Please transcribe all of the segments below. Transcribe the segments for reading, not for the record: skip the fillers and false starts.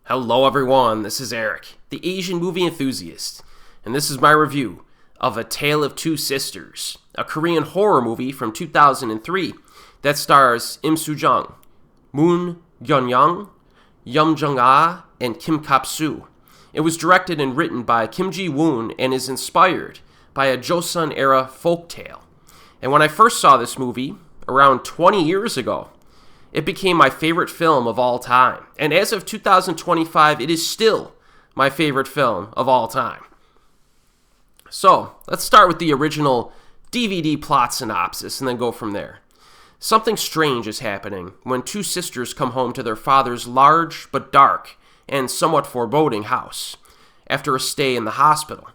Hello everyone, this is Erik, the Asian movie enthusiast, and this is my review of A Tale of Two Sisters, a Korean horror movie from 2003 that stars Im Soo-jung, Geun-young, Jung-ah and Kim Kap-soo. It was directed and written by Kim Ji-woon and is inspired by a Joseon-era folktale. And when I first saw this movie, around 20 years ago, it became my favorite film of all time. And as of 2025, it is still my favorite film of all time. So, let's start with the original DVD plot synopsis and then go from there. Something strange is happening when two sisters come home to their father's large but dark and somewhat foreboding house after a stay in the hospital.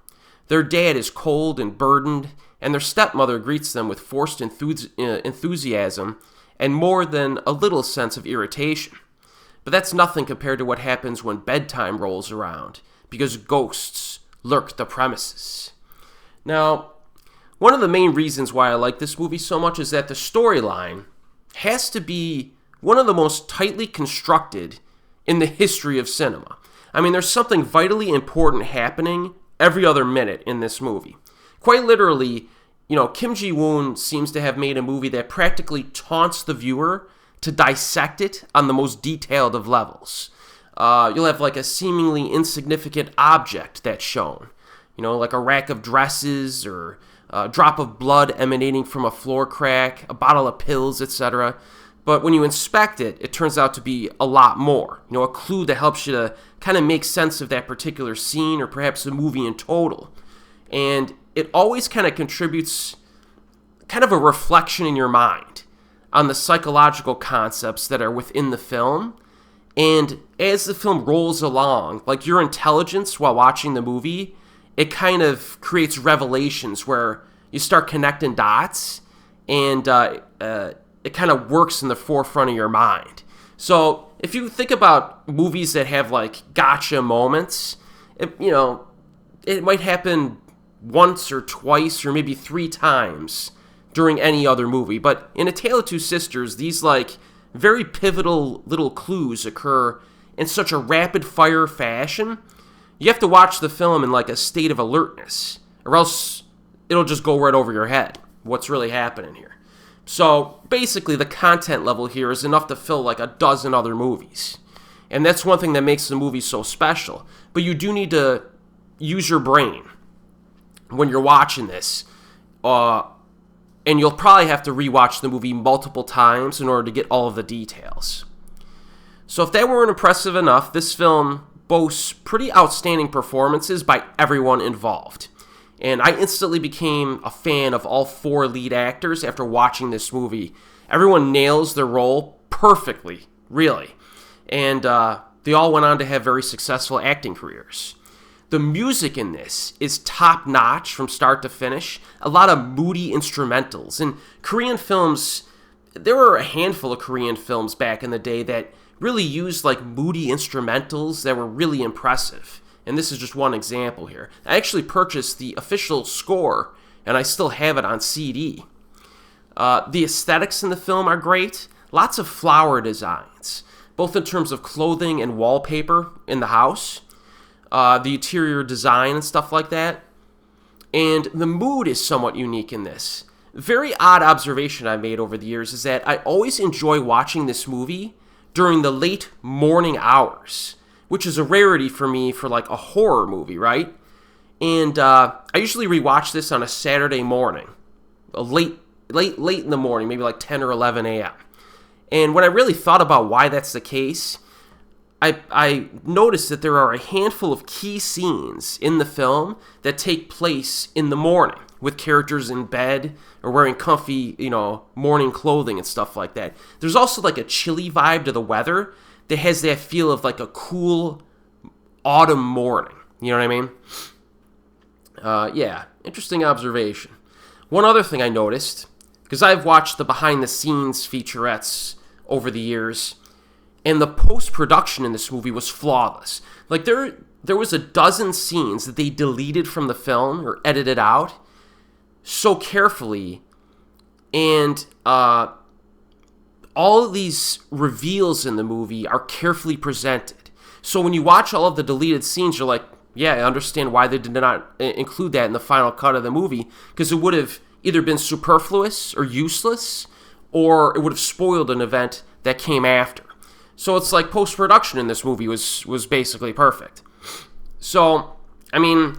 Their dad is cold and burdened, and their stepmother greets them with forced enthusiasm and more than a little sense of irritation. But that's nothing compared to what happens when bedtime rolls around, because ghosts lurk the premises. Now, one of the main reasons why I like this movie so much is that the storyline has to be one of the most tightly constructed in the history of cinema. I mean, there's something vitally important happening every other minute in this movie. Quite literally, Kim Ji-woon seems to have made a movie that practically taunts the viewer to dissect it on the most detailed of levels. You'll have like a seemingly insignificant object that's shown, like a rack of dresses or a drop of blood emanating from a floor crack, a bottle of pills, etc. But when you inspect it, it turns out to be a lot more. A clue that helps you to kind of make sense of that particular scene or perhaps the movie in total. And it always kind of contributes kind of a reflection in your mind on the psychological concepts that are within the film. And as the film rolls along, like your intelligence while watching the movie, it kind of creates revelations where you start connecting dots, and it kind of works in the forefront of your mind. So if you think about movies that have like gotcha moments, it might happen once or twice or maybe three times during any other movie. But in A Tale of Two Sisters, these like very pivotal little clues occur in such a rapid-fire fashion. You have to watch the film in like a state of alertness, or else it'll just go right over your head what's really happening here. So basically the content level here is enough to fill like a dozen other movies. And that's one thing that makes the movie so special. But you do need to use your brain when you're watching this, and you'll probably have to rewatch the movie multiple times in order to get all of the details. So if that weren't impressive enough, this film boasts pretty outstanding performances by everyone involved. And I instantly became a fan of all four lead actors after watching this movie. Everyone nails their role perfectly, really. And they all went on to have very successful acting careers. The music in this is top-notch from start to finish. A lot of moody instrumentals. And Korean films, there were a handful of Korean films back in the day that really used like moody instrumentals that were really impressive. And this is just one example here. I actually purchased the official score, and I still have it on CD. The aesthetics in the film are great. Lots of flower designs, both in terms of clothing and wallpaper in the house. The interior design and stuff like that. And the mood is somewhat unique in this. Very odd observation I made over the years is that I always enjoy watching this movie during the late morning hours, which is a rarity for me for like a horror movie, right? And I usually rewatch this on a Saturday morning, late in the morning, maybe like 10 or 11 a.m. And when I really thought about why that's the case, I noticed that there are a handful of key scenes in the film that take place in the morning with characters in bed or wearing comfy, morning clothing and stuff like that. There's also like a chilly vibe to the weather that has that feel of like a cool autumn morning. You know what I mean? Yeah, interesting observation. One other thing I noticed, because I've watched the behind-the-scenes featurettes over the years, and the post-production in this movie was flawless. Like, there was a dozen scenes that they deleted from the film or edited out so carefully. And all of these reveals in the movie are carefully presented. So when you watch all of the deleted scenes, you're like, yeah, I understand why they did not include that in the final cut of the movie, because it would have either been superfluous or useless, or it would have spoiled an event that came after. So it's like post-production in this movie was basically perfect. So, I mean,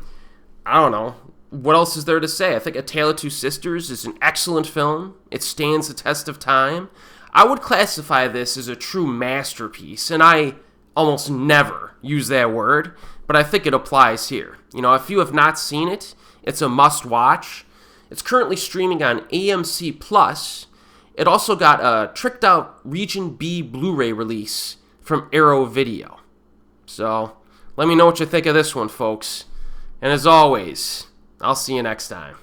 I don't know. What else is there to say? I think A Tale of Two Sisters is an excellent film. It stands the test of time. I would classify this as a true masterpiece, and I almost never use that word, but I think it applies here. You know, if you have not seen it, it's a must-watch. It's currently streaming on AMC+. It also got a tricked-out Region B Blu-ray release from Arrow Video. So, let me know what you think of this one, folks. And as always, I'll see you next time.